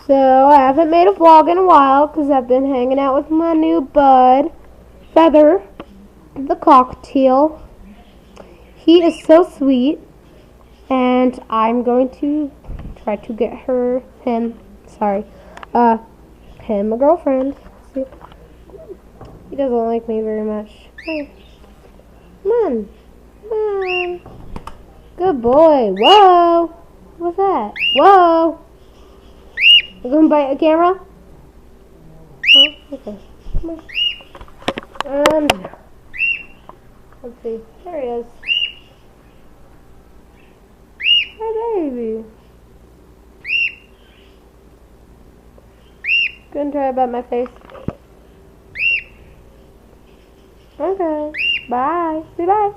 So, I haven't made a vlog in a while because I've been hanging out with my new bud, Feather, the cockatiel. He is so sweet, and I'm going to try to get him a girlfriend. See? He doesn't like me very much. Hey. Come on. Come on. Good boy. Whoa. What's that? Whoa. You gonna bite the camera? Oh, okay. Come on. Let's see. There he is. Hi, baby. Gonna try to bite my face. Okay. Bye. Say bye.